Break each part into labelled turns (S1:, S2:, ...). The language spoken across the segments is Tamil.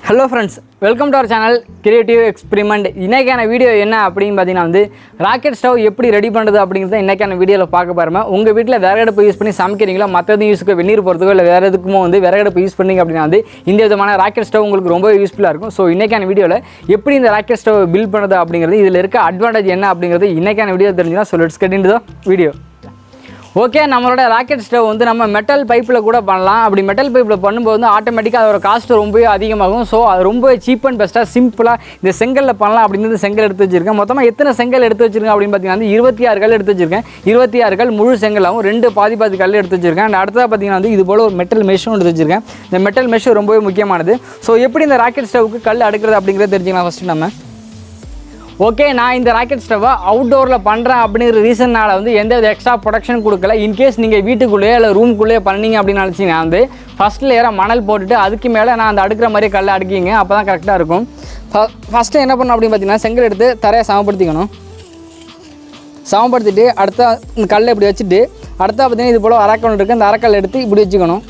S1: Hello friends, welcome to our channel Creative Experiment. இன்னைக்கான வீடியோ என்ன அப்படினு பாத்தீங்கன்னா வந்து ராக்கெட் ஸ்டவ் எப்படி ரெடி பண்றது அப்படிங்கறத இன்னைக்கான வீடியோல பார்க்க போறோம். உங்க வீட்ல விறகு அடுப்பு யூஸ் பண்ணி சமைக்கிறீங்களா மத்தது யூஸ்க்கு வெந்நீர் போறதுக்கோ இல்ல வேற எதுக்குமோ வந்து விறகு அடுப்பு யூஸ் பண்ணீங்க அப்படினா வந்து இந்த விதமான ராக்கெட் ஸ்டவ் உங்களுக்கு ரொம்ப யூஸ்ஃபுல்லா இருக்கும். சோ இன்னைக்கான வீடியோல எப்படி இந்த ராக்கெட் ஸ்டவ் பில்ட் பண்றது அப்படிங்கறது இதுல இருக்க அட்வான்டேஜ் என்ன அப்படிங்கறது இன்னைக்கான வீடியோ தெரிஞ்சுனா so let's get into the video. Okay நம்மளோட ராக்கெட் ஸ்டவ் வந்து நம்ம மெட்டல் பைப்பில் கூட பண்ணலாம். அப்படி மெட்டல் பைப்பில் பண்ணும்போது வந்து ஆட்டோமேட்டிக்காக அதோட காஸ்ட் ரொம்பவே அதிகமாகும். ஸோ அது ரொம்ப சீப் அண்ட் பெஸ்ட்டாக சிம்பிளாக இந்த செங்கலில் பண்ணலாம் அப்படின்னு செங்கல் எடுத்து வச்சிருக்கேன். மொத்தமாக எத்தனை செங்கல் எடுத்து வச்சிருக்கேன் அப்படின்னு பார்த்தீங்கன்னா 26 கல் எடுத்து வச்சிருக்கேன். 26 கல் முழு செங்கலாகவும் 2 பாதி கல் எடுத்து வச்சிருக்கேன். அண்ட் அடுத்ததாக பார்த்தீங்கன்னா வந்து இது போல் ஒரு மெட்டல் மெஷும் எடுத்து வச்சிருக்கேன். இந்த மெட்டல் மெஷ் ரொம்பவே முக்கியமானது. ஸோ எப்படி இந்த ராக்கெட் ஸ்டவ்வுக்கு கல் அடுக்கிறது அப்படிங்கிறத தெரிஞ்சுக்கலாம் ஃபஸ்ட்டு நம்ம. ஓகே நான் இந்த ராக்கெட் ஸ்டவ்வை அவுட்டோரில் பண்ணுறேன் அப்படிங்கிற ரீசன்னால் வந்து எந்த எக்ஸ்ட்ரா ப்ரொடக்ஷன் கொடுக்கல. இன்கேஸ் நீங்கள் வீட்டுக்குள்ளேயே இல்லை ரூம்குள்ளேயே பண்ணீங்க அப்படின்னு நினச்சிங்கன்னா வந்து ஃபஸ்ட் லேயராக மணல் போட்டுட்டு அதுக்கு மேலே நான் அந்த அடுக்கிற மாதிரி கல்லை அடுக்கிங்க. அப்போ தான் கரெக்டாக இருக்கும். ஃபஸ்ட்டு என்ன பண்ணணும் அப்படின்னு பார்த்தீங்கன்னா செங்கல் எடுத்து தரையை சமப்படுத்திக்கணும். சமப்படுத்திட்டு அடுத்த இந்த கல்லை இப்படி வச்சுட்டு அடுத்த பார்த்தீங்கன்னா இது போல் அரக்கல் இருக்குது. அந்த அரக்கல் எடுத்து இப்படி வச்சுக்கணும்.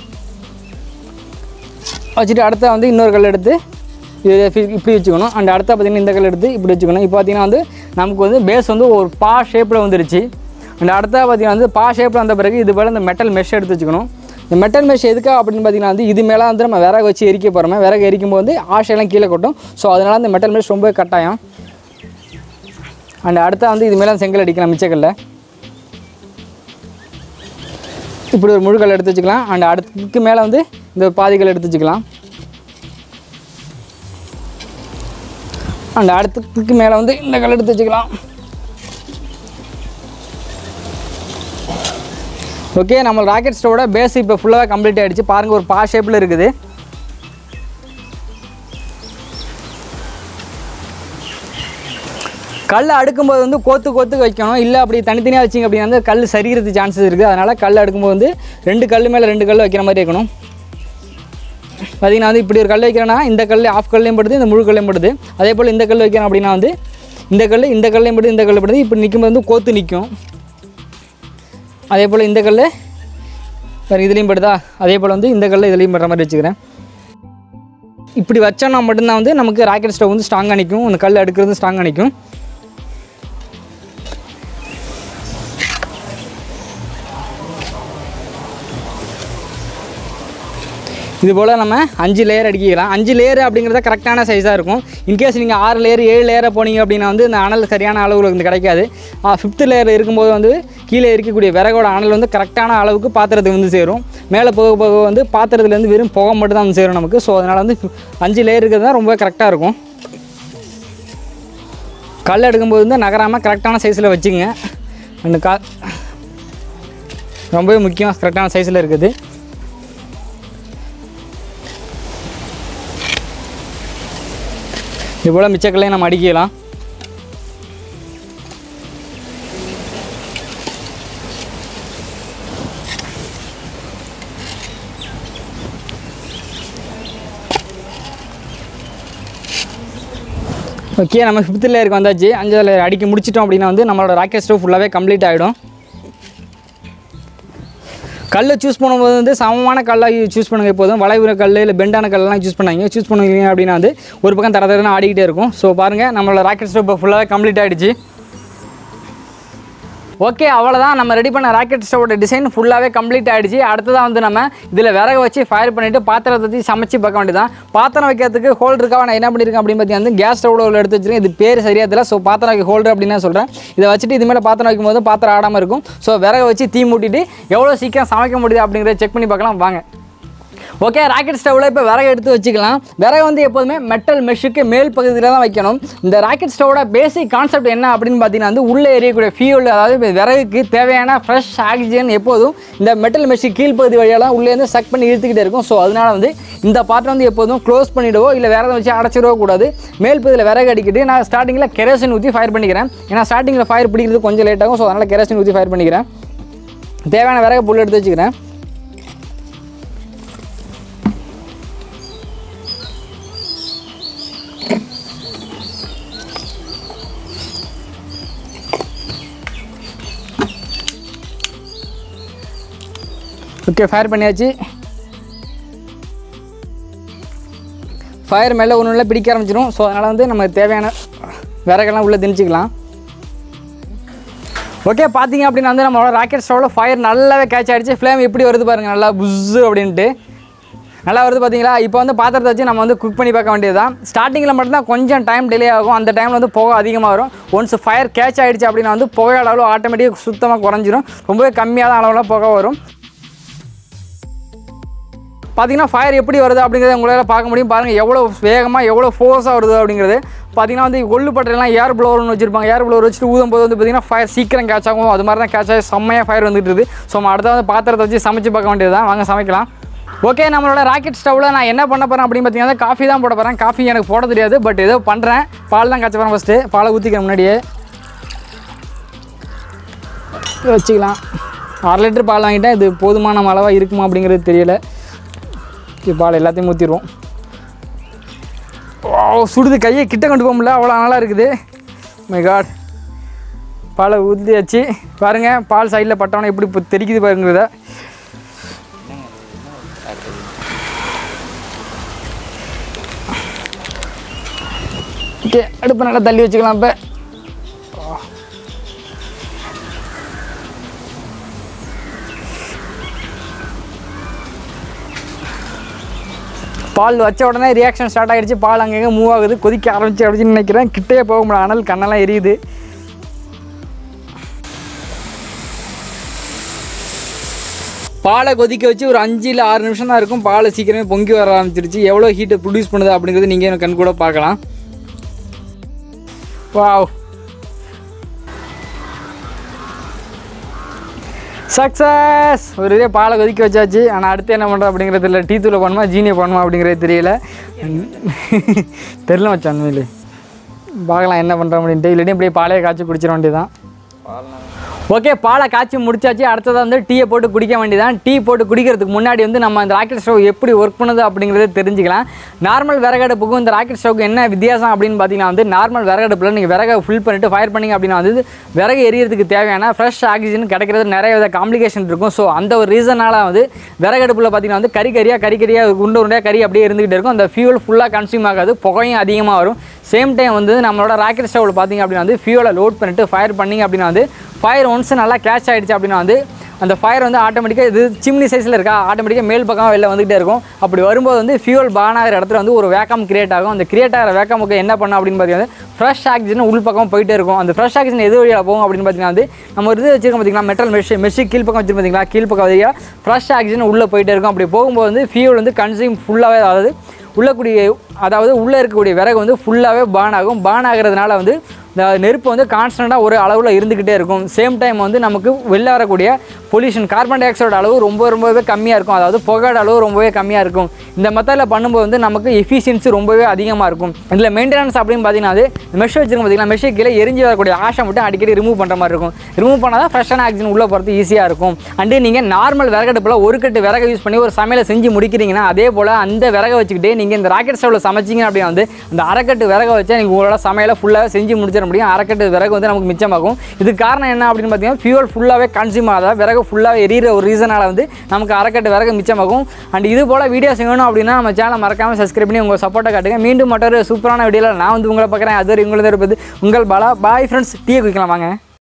S1: வச்சுட்டு அடுத்த வந்து இன்னொரு கல் எடுத்து இப்படி வச்சுக்கணும். அண்ட் அடுத்த பார்த்திங்கன்னா இந்த கல் எடுத்து இப்படி வச்சுக்கணும். இப்போ பார்த்திங்கன்னா வந்து நமக்கு வந்து பேஸ் வந்து ஒரு பா ஷேப்பில் வந்துருச்சு. அண்ட் அடுத்த பார்த்திங்கன்னா வந்து பா ஷேப்பில் வந்த பிறகு இது போல் இந்த மெட்டல் மெஷ் எடுத்து வச்சுக்கணும். இந்த மெட்டல் மெஷ் எதுக்கா அப்படின்னு பார்த்திங்கன்னா வந்து இது மேலே வந்து நம்ம விறகு வச்சு எரிக்க போகிறோம். விறகு எரிக்கும்போது வந்து ஆஷையெல்லாம் கீழே கொட்டும். ஸோ அதனால் இந்த மெட்டல் மெஷ் ரொம்ப கட்டாயம். அண்ட் அடுத்த வந்து இது மேலே செங்கல் அடிக்கலாம் மிச்சக்கல்ல. இப்படி ஒரு முழுக்கல் எடுத்து வச்சுக்கலாம். அண்ட் அடுத்துக்கு மேலே வந்து இந்த பாதிகள் எடுத்து வச்சுக்கலாம். அண்ட் அடுத்ததுக்கு மேலே வந்து இந்த கல் எடுத்து வச்சுக்கலாம். ஓகே நம்ம ராக்கெட் ஸ்டவோட பேஸ் இப்போ ஃபுல்லாக கம்ப்ளீட் ஆகிடுச்சு. பாருங்கள் ஒரு பா ஷேப்பில் இருக்குது. கல் அடுக்கும்போது வந்து கோத்து வைக்கணும். இல்லை அப்படி தனித்தனியாக வச்சிங்க அப்படின்னா வந்து கல் சரிகிறதுக்கு சான்சஸ் இருக்குது. அதனால் கல் அடுக்கும்போது வந்து 2 கல் மேலே 2 கல் வைக்கிற மாதிரி இருக்கணும். பார்த்திங்கன்னா வந்து இப்படி ஒரு கல் வைக்கிறேன்னா இந்த கல் ஆஃப் கல்லையும் படுது, இந்த முழு கல்லையும் படுது. அதே போல் இந்த கல் வைக்கிறோம் அப்படின்னா வந்து இந்த கல்லையும் படுது, இந்த கல் படுது. இப்படி நிற்கும்போது வந்து கோத்து நிற்கும். அதே போல் இந்த கல் வேறு இதுலேயும் படுதா. அதே போல் வந்து இந்த கல் இதுலேயும் படுற மாதிரி வச்சுக்கிறேன். இப்படி வச்சோன்னா மட்டும்தான் வந்து நமக்கு ராக்கெட் ஸ்டவ் வந்து ஸ்ட்ராங்காக நிற்கும். அந்த கல் அடுக்கிறது ஸ்ட்ராங்காக நிற்கும். இது போல் நம்ம 5 லேயர் அடிக்கலாம். 5 லேயர் அப்படிங்கிறத கரெக்டான சைஸாக இருக்கும். இன்கேஸ் நீங்கள் 6 லேயர் 7 லேயரை போனீங்க அப்படின்னா வந்து இந்த அனல் சரியான அளவில் வந்து கிடைக்காது. 5th லேயர் இருக்கும்போது வந்து கீழே இருக்கக்கூடிய விறகோட அனல் வந்து கரெக்டான அளவுக்கு பாத்திரத்துக்கு வந்து சேரும். மேலே போக வந்து பாத்திரத்துலேருந்து வெறும் புகை மட்டும் தான் வந்து சேரும் நமக்கு. ஸோ அதனால் வந்து 5 லேயர் இருக்கிறது தான் ரொம்ப கரெக்டாக இருக்கும். கல் எடுக்கும்போது வந்து நகராமல் கரெக்டான சைஸில் வச்சுங்க. அந்த ரொம்பவே முக்கியம் கரெக்டான சைஸில் இருக்குது. இது போல் மிச்சக்கல்லையும் நம்ம அடிக்கலாம். ஓகே நம்ம 5th லேயருக்கு வந்தாச்சு. 5th லேயர் அடிக்க முடிச்சிட்டோம் அப்படின்னா வந்து நம்மளோட ராக்கெட் ஸ்டவ் ஃபுல்லாகவே கம்ப்ளீட் ஆகிடும். கல்லை சூஸ் பண்ணும்போது வந்து சமமான கல்லாக சூஸ் பண்ணுங்க. எப்போதும் வளைவுற கல் இல்லை பெண்டான கல்லாம் சூஸ் பண்ணாங்க. சூஸ் பண்ணுவீங்க அப்படின்னா வந்து ஒரு பக்கம் தரன்னு ஆடிக்கிட்டே இருக்கும். ஸோ பாருங்கள் நம்மளோட ராக்கெட் ஸ்டவ் இப்போ ஃபுல்லாக கம்ப்ளீட் ஆகிடுச்சு. ஓகே அவ்வளோதான் நம்ம ரெடி பண்ண ராக்கெட் ஸ்டவோட டிசைன் ஃபுல்லாகவே கம்ப்ளீட் ஆகிடுச்சு. அடுத்ததான் வந்து நம்ம இதில் விறகு வச்சு ஃபயர் பண்ணிவிட்டு பாத்திரத்தை வச்சு சமைச்சு பார்க்க வேண்டியதான். பாத்திரம் வைக்கிறதுக்கு ஹோல்டர் இருக்கா நான் என்ன பண்ணியிருக்கேன் அப்படின்னு பார்த்தீங்கன்னா வந்து கேஸ் ஸ்டவ்வில் எடுத்து வச்சுருக்கேன். இது பேர் சரியாக தெரியல. ஸோ பாத்திரம் வைக்க ஹோல்டர் அப்படின்னு சொல்கிறேன். இதை வச்சுட்டு இது மேலே பாத்திரம் வைக்கும்போது பாத்திரம் ஆடாமல் இருக்கும். ஸோ விறகு வச்சு தீ மூட்டிட்டு எவ்வளோ சீக்கிரம் சமைக்க முடியுது அப்படிங்கிறத செக் பண்ணி பார்க்கலாம் வாங்க. ஓகே ராக்கெட் ஸ்டவ்வில் இப்போ விறகு எடுத்து வச்சுக்கலாம். விறகு வந்து எப்போதுமே மெட்டல் மெஷுக்கு மேல் பகுதியில் தான் வைக்கணும். இந்த ராக்கெட் ஸ்டவோட பேசிக் கான்செப்ட் என்ன அப்படின்னு பார்த்தீங்கன்னா வந்து உள்ளே எரியக்கூடிய ஃபியூல், அதாவது விறகுக்கு தேவையான ஃப்ரெஷ் ஆக்சிஜன் எப்போதும் இந்த மெட்டல் மெஷு கீழ்ப்பகுதி வழியெல்லாம் உள்ளேருந்து சக் பண்ணி இழுத்துக்கிட்டே இருக்கும். ஸோ அதனால் வந்து இந்த பாத்திரம் வந்து எப்போதும் க்ளோஸ் பண்ணிவிடவோ இல்லை வேறு வச்சு அடைச்சிடவோ கூடாது. மேல் பகுதியில் விறகு அடிக்கிட்டு நான் ஸ்டார்டிங்கில் கெரோசின் ஊற்றி ஃபயர் பண்ணிக்கிறேன். ஏன்னா ஸ்டார்டிங்கில் ஃபயர் பிடிக்கிறது கொஞ்சம் லேட் ஆகும். ஸோ அதனால் கெரோசின் ஊற்றி ஃபயர் பண்ணிக்கிறேன். தேவையான விறகு புல் எடுத்து வச்சுக்கிறேன். ஓகே ஃபயர் பண்ணியாச்சு. ஃபயர் மேலே ஒன்று பிடிக்க ஆரம்பிச்சிடும். ஸோ அதனால் வந்து நம்ம தேவையான விறகெல்லாம் உள்ளே திணிச்சிக்கலாம். ஓகே, பார்த்தீங்க அப்படின்னா வந்து நம்மளோட ராக்கெட் ஸ்டவ்வில் ஃபயர் நல்லாவே கேட்ச் ஆகிடுச்சு. ஃப்ளேம் எப்படி வருது பாருங்கள், நல்லா புஸ்ஸு அப்படின்ட்டு நல்லா வருது பார்த்தீங்களா. இப்போ வந்து பாத்திரத்தை வச்சு நம்ம வந்து குக் பண்ணி பார்க்க வேண்டியது தான். ஸ்டார்டிங்கில் மட்டும்தான் கொஞ்சம் டைம் டிலே ஆகும். அந்த டைமில் வந்து புகை அதிகமாக வரும். ஒன்ஸ் ஃபயர் கேட்ச் ஆகிடுச்சு அப்படின்னா வந்து புகையோட அளவு ஆட்டோமேட்டிக்காக சுத்தமாக குறைஞ்சிரும். ரொம்பவே கம்மியாக தான் அளவில் புகை வரும். பார்த்தீங்கன்னா ஃபயர் எப்படி வருது அப்படிங்கிறத உங்களால் பார்க்க முடியும். பாருங்கள் எவ்வளோ வேகமாக எவ்வளோ ஃபோர்ஸாக வருது அப்படிங்கிறது. பார்த்தீங்கன்னா வந்து கொள்ளு பட்டறைலாம் ஏர் ப்ளோவர்னு வச்சுருப்பாங்க. ஏர் ப்ளோவர் வச்சுட்டு ஊதும் போது வந்து பார்த்திங்கன்னா ஃபயர் சீக்கிரம் கேட்ச் ஆகும். அது மாதிரி தான் கேட்ச் ஆகி செம்மையாக ஃபயர் வந்துட்டு இருக்குது. ஸோ நம்ம அடுத்த வந்து பாத்திரத்தை வச்சு சமைச்சு பார்க்க வேண்டியது தான். வாங்க சமைக்கலாம். ஓகே, நம்மளோட ராக்கெட் ஸ்டவ்வில் நான் என்ன பண்ண போகிறேன் அப்படின்னு பார்த்தீங்கன்னா காஃபி தான் போட போகிறேன். காஃபி எனக்கு போட தெரியாது, பட் ஏதோ பண்ணுறேன். பால் தான் காய்ச்ச போகிறேன். ஃபஸ்ட்டு பாலை ஊற்றிக்கிறேன். முன்னாடியே வச்சுக்கலாம். 1/2 லிட்டர் பால் வாங்கிட்டேன். இது போதுமான அளவாக இருக்குமா அப்படிங்கிறது தெரியல. பால் எல்லாத்தையும் ஊற்றிடுவோம். சுடுது, கையை கிட்ட கொண்டு போக முடியல, அவ்வளோ நல்லா இருக்குது. மை காட், பாலை ஊற்றியாச்சு. பாருங்கள் பால் சைடில் பட்டவனே எப்படி இப்போ தெரிக்குது பாருங்கிறத. ஓகே, அடுப்பு நல்லா தள்ளி வச்சுக்கலாம். இப்போ பால் வச்ச உடனே ரியாக்ஷன் ஸ்டார்ட் ஆகிடுச்சு. பால் அங்கங்கே மூவ் ஆகுது, கொதிக்க ஆரம்பிச்சு அப்படின்னு நினைக்கிறேன். கிட்டே போக முடியல, ஆனால் கண்ணெல்லாம் எரியுது. பாலை கொதிக்க வச்சு ஒரு 5 இல்லை 6 நிமிஷம் தான் இருக்கும். பால் சீக்கிரமே பொங்கி வர ஆரம்பிச்சிருச்சு. எவ்வளோ ஹீட்டை ப்ரொடியூஸ் பண்ணுது அப்படிங்கிறது நீங்கள் எனக்கு கண் கூட பார்க்கலாம். Wow, success. ஒரு இதே பாலை கொதிக்க வச்சாச்சு. ஆனால் அடுத்து என்ன பண்ணுறோம் அப்படிங்கிறது இல்லை. டீ தூளை பண்ணுமா ஜீனியை பண்ணுமா அப்படிங்கிறது தெரியல. தெரில வச்சான் உண்மையிலே. பார்க்கலாம் என்ன பண்ணுறோம் அப்படின்ட்டு. இல்லாட்டி இப்படியே பாலையை காய்ச்சி குடிச்சிட வேண்டியதான். ஓகே, பாலை காய்ச்சி முடிச்சாச்சு. அடுத்ததாக வந்து டீயை போட்டு குடிக்க வேண்டியதான். டீ போட்டு குடிக்கிறதுக்கு முன்னாடி வந்து நம்ம இந்த ராக்கெட் ஸ்டவ் எப்படி ஒர்க் பண்ணுது அப்படிங்கிறத தெரிஞ்சுக்கலாம். நார்மல் விறகடுப்புக்கும் இந்த ராக்கெட் ஸ்டவ்க்கு என்ன வித்தியாசம் அப்படின்னு பார்த்தீங்கன்னா வந்து நார்மல் விறகடுப்பில் நீங்கள் விறகை ஃபில் பண்ணிவிட்டு ஃபயர் பண்ணிங்க அப்படின்னா வந்து விறகு எரியறதுக்கு தேவையான ஃப்ரெஷ் ஆக்சிஜன் கிடைக்கிறது நிறைய வித காம்ப்ளிகேஷன் இருக்கும். ஸோ அந்த ஒரு ரீசனால் வந்து விறகடுப்பில் பார்த்தீங்கன்னா வந்து கறியாக உருண்டையாக கறி அப்படியே இருந்துகிட்டே இருக்கும். அந்த ஃபியூல் ஃபுல்லாக கன்சியூம் ஆகாது, புகையும் அதிகமாக வரும். சேம் டைம் வந்து நம்மளோட ராக்கெட் ஸ்டவ்வில் பார்த்திங்க அப்படின்னா வந்து ஃபியூலை லோட் பண்ணிவிட்டு ஃபயர் பண்ணிங்க அப்படின்னா வந்து ஃபயர் ஒன்ஸ் நல்லா கேட்ச் ஆகிடுச்சு அப்படின்னா வந்து அந்த ஃபயர் வந்து ஆட்டோமேட்டிக்காக இது சிம்னி சைஸில் இருக்கா, ஆட்டோமேட்டிக்காக மேல் பக்கம் வெளில வந்துகிட்டே இருக்கும். அப்படி வரும்போது வந்து ஃபியூல் பான் ஆகிற இடத்துல வந்து ஒரு வேக்கம் கிரியேட் ஆகும். அந்த கிரியேட் ஆகிற வேக்கமுக்கு என்ன பண்ணணும் அப்படின்னு பார்த்தீங்கன்னா ஃப்ரெஷ் ஆக்சிஜன் உள் பக்கம் போயிட்டே இருக்கும். அந்த ஃப்ரெஷ் ஆக்சிஜன் எது வழியாக போகும் அப்படின்னு பார்த்தீங்கன்னா வந்து நம்ம ஒரு இது வச்சுருக்கோம் பார்த்தீங்கன்னா மெட்டல் மெஷி கீழ்ப்பக்கம் வச்சுருக்கோம் பார்த்தீங்களா, கீழ்ப்பக்கம் வழியாக ஃப்ரெஷ் ஆக்சிஜன் உள்ளே போயிட்டே இருக்கும். அப்படி போகும்போது வந்து ஃபியூல் வந்து கன்சியூம் ஃபுல்லாகவே, அதாவது உள்ளே இருக்கக்கூடிய விறகு வந்து ஃபுல்லாகவே பான் ஆகும். பான் ஆகிறதுனால வந்து இந்த நெருப்பு வந்து கான்ஸ்டண்ட்டாக ஒரு அளவில் இருந்துக்கிட்டே இருக்கும். சேம் டைம் வந்து நமக்கு வெளில வரக்கூடிய பொல்யூஷன் கார்பன் டை ஆக்சைடோட அளவு ரொம்பவே கம்மியாக இருக்கும். அதாவது புகையோட அளவு ரொம்பவே கம்மியாக இருக்கும். இந்த மெத்தடில் பண்ணும்போது வந்து நமக்கு எஃபிஷியன்சி ரொம்பவே அதிகமாக இருக்கும். இதில் மெயின்டெனன்ஸ் அப்படின்னு பார்த்தீங்கன்னா அது மெஷ் வச்சுருக்கோம் பார்த்தீங்கன்னா, மெஷ் கீழே எரிஞ்சு வரக்கூடிய ஆஷை மட்டும் அடிக்கடி ரிமூவ் பண்ணுற மாதிரி இருக்கும். ரிமூவ் பண்ணால் தான் ஃப்ரெஷ்ஷான ஆக்சிஜன் உள்ளே போகிறது ஈஸியாக இருக்கும். அண்டு நீங்கள் நார்மல் விறகடுப்பில் ஒரு கட்டு விறகை யூஸ் பண்ணி ஒரு சமையலை செஞ்சு முடிக்கிறீங்கன்னா அதே போல் அந்த விறகை வச்சுக்கிட்டே நீங்கள் இந்த ராக்கெட் ஸ்டவ்வில் சமைச்சிங்க அப்படின்னா வந்து அந்த அரைக்கட்டு விறகை வச்சு நீங்கள் உங்களோட சமையலை ஃபுல்லாக செஞ்சு முடிச்சிட முடியும். அரைக்கட்டு விறகு வந்து நமக்கு மிச்சமாகும். இதுக்கு காரணம் என்ன அப்படின்னு பார்த்தீங்கன்னா ஃபியூல் ஃபுல்லாகவே கன்சியூம் ஆகாத விறகு ஃபுல்லாக எரியிற ஒரு ரீசனால் வந்து நமக்கு அரைக்கட்டு விறகு மிச்சமாகும். அண்ட் இது போல் வீடியோஸ் வேணும் அப்படின்னா நம்ம சேனலை மறக்காமல் சப்ஸ்கிரைப் பண்ணி உங்கள் சப்போர்ட்டை காட்டுங்க. மீண்டும் மற்றொரு சூப்பரான வீடியோவில் நான் வந்து உங்களை பார்க்குறேன். அது உங்களது இருப்பது உங்கள் பாலா. பாய் ஃப்ரெண்ட்ஸ், டீயை குடிக்கலாம் வாங்க.